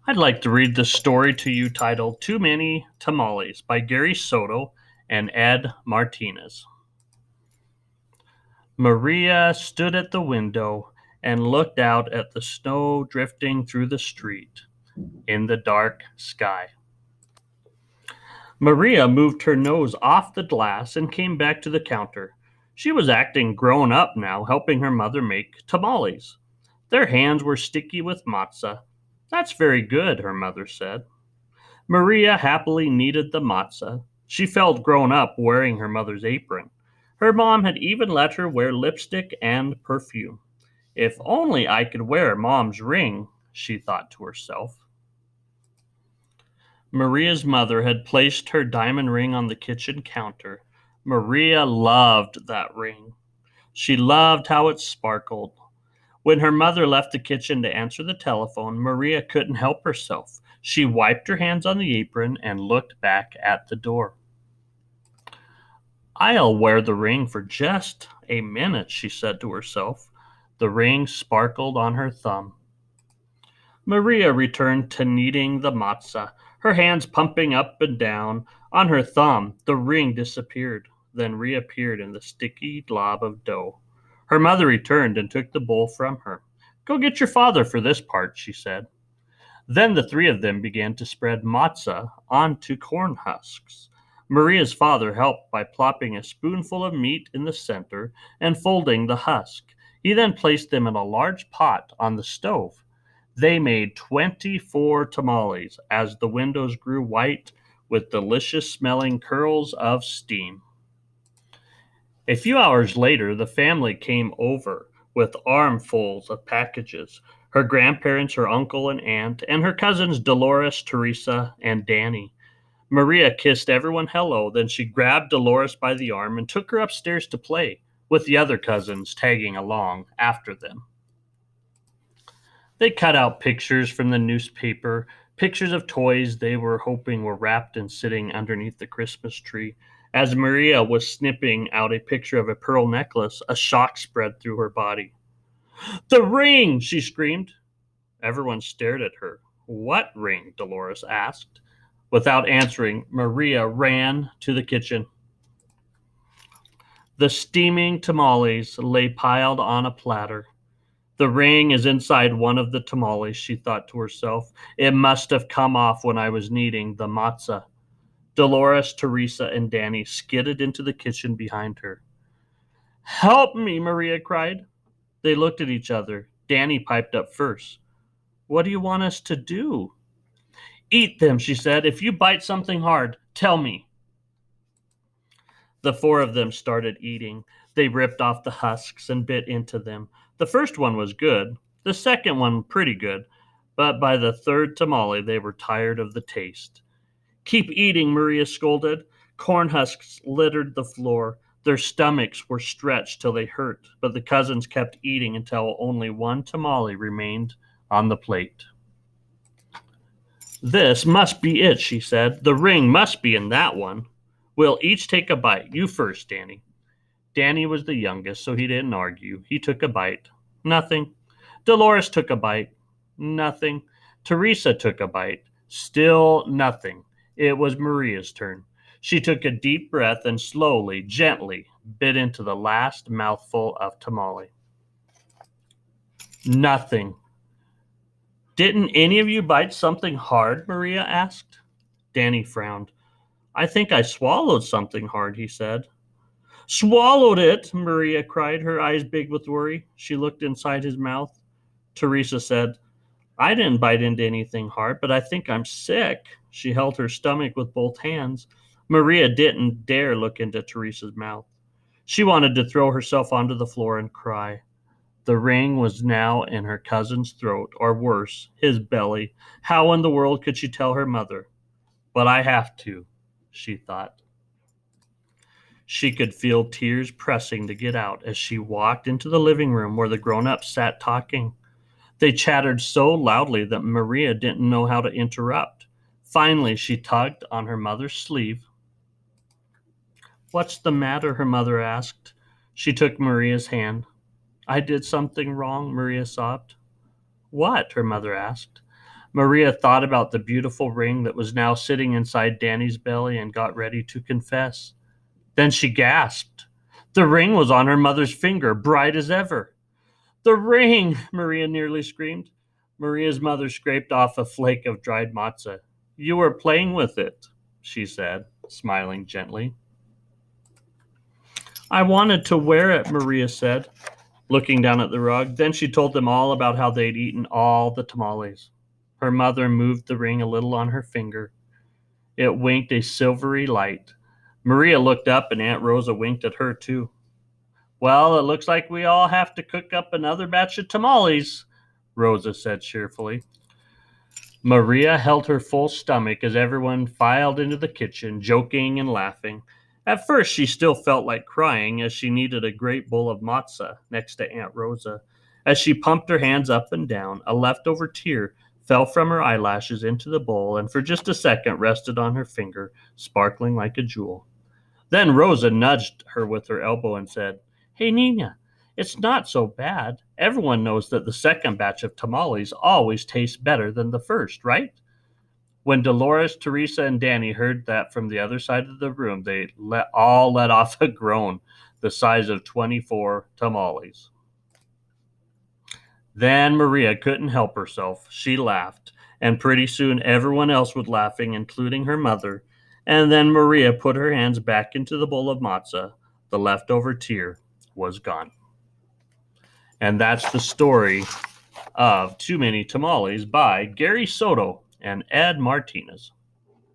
I'd like to read the story to you titled Too Many Tamales by Gary Soto and Ed Martinez. Maria stood at the window and looked out at the snow drifting through the street in the dark sky. Maria moved her nose off the glass and came back to the counter. She was acting grown up now, helping her mother make tamales. Their hands were sticky with matzah. That's very good, her mother said. Maria happily kneaded the matzah. She felt grown up wearing her mother's apron. Her mom had even let her wear lipstick and perfume. If only I could wear Mom's ring, she thought to herself. Maria's mother had placed her diamond ring on the kitchen counter. Maria loved that ring. She loved how it sparkled. When her mother left the kitchen to answer the telephone, Maria couldn't help herself. She wiped her hands on the apron and looked back at the door. I'll wear the ring for just a minute, she said to herself. The ring sparkled on her thumb. Maria returned to kneading the matzah, her hands pumping up and down. On her thumb, the ring disappeared, then reappeared in the sticky glob of dough. Her mother returned and took the bowl from her. Go get your father for this part, she said. Then the three of them began to spread matzah onto corn husks. Maria's father helped by plopping a spoonful of meat in the center and folding the husk. He then placed them in a large pot on the stove. They made 24 tamales as the windows grew white with delicious smelling curls of steam. A few hours later, the family came over with armfuls of packages. Her grandparents, her uncle and aunt, and her cousins Dolores, Teresa, and Danny. Maria kissed everyone hello, then she grabbed Dolores by the arm and took her upstairs to play, with the other cousins tagging along after them. They cut out pictures from the newspaper, pictures of toys they were hoping were wrapped and sitting underneath the Christmas tree. As Maria was snipping out a picture of a pearl necklace, a shock spread through her body. The ring! She screamed. Everyone stared at her. What ring? Dolores asked. Without answering, Maria ran to the kitchen. The steaming tamales lay piled on a platter. The ring is inside one of the tamales, she thought to herself. It must have come off when I was kneading the matzah. Dolores, Teresa, and Danny skidded into the kitchen behind her. Help me, Maria cried. They looked at each other. Danny piped up first. What do you want us to do? Eat them, she said. If you bite something hard, tell me. The four of them started eating. They ripped off the husks and bit into them. The first one was good, the second one pretty good, but by the third tamale they were tired of the taste. Keep eating, Maria scolded. Corn husks littered the floor. Their stomachs were stretched till they hurt, but the cousins kept eating until only one tamale remained on the plate. This must be it, she said. The ring must be in that one. We'll each take a bite. You first, Danny. Danny was the youngest, so he didn't argue. He took a bite. Nothing. Dolores took a bite. Nothing. Teresa took a bite. Still nothing. It was Maria's turn. She took a deep breath and slowly, gently bit into the last mouthful of tamale. Nothing. Didn't any of you bite something hard? Maria asked. Danny frowned. I think I swallowed something hard, he said. Swallowed it, Maria cried, her eyes big with worry. She looked inside his mouth. Teresa said, I didn't bite into anything hard, but I think I'm sick. She held her stomach with both hands. Maria didn't dare look into Teresa's mouth. She wanted to throw herself onto the floor and cry. The ring was now in her cousin's throat, or worse, his belly. How in the world could she tell her mother? But I have to, she thought. She could feel tears pressing to get out as she walked into the living room where the grown-ups sat talking. They chattered so loudly that Maria didn't know how to interrupt. Finally, she tugged on her mother's sleeve. What's the matter? Her mother asked. She took Maria's hand. I did something wrong, Maria sobbed. What? Her mother asked. Maria thought about the beautiful ring that was now sitting inside Danny's belly and got ready to confess. Then she gasped. The ring was on her mother's finger, bright as ever. The ring! Maria nearly screamed. Maria's mother scraped off a flake of dried matzah. You were playing with it, she said, smiling gently. I wanted to wear it, Maria said, looking down at the rug. Then she told them all about how they'd eaten all the tamales. Her mother moved the ring a little on her finger. It winked a silvery light. Maria looked up and Aunt Rosa winked at her too. Well, it looks like we all have to cook up another batch of tamales, Rosa said cheerfully. Maria held her full stomach as everyone filed into the kitchen, joking and laughing. At first, she still felt like crying as she needed a great bowl of matzah next to Aunt Rosa. As she pumped her hands up and down, a leftover tear fell from her eyelashes into the bowl and for just a second rested on her finger, sparkling like a jewel. Then Rosa nudged her with her elbow and said, Hey, Nina, it's not so bad. Everyone knows that the second batch of tamales always tastes better than the first, right? When Dolores, Teresa, and Danny heard that from the other side of the room, they all let off a groan the size of 24 tamales. Then Maria couldn't help herself. She laughed, and pretty soon everyone else was laughing, including her mother. And then Maria put her hands back into the bowl of matzah. The leftover tear was gone. And that's the story of Too Many Tamales by Gary Soto and Ed Martinez.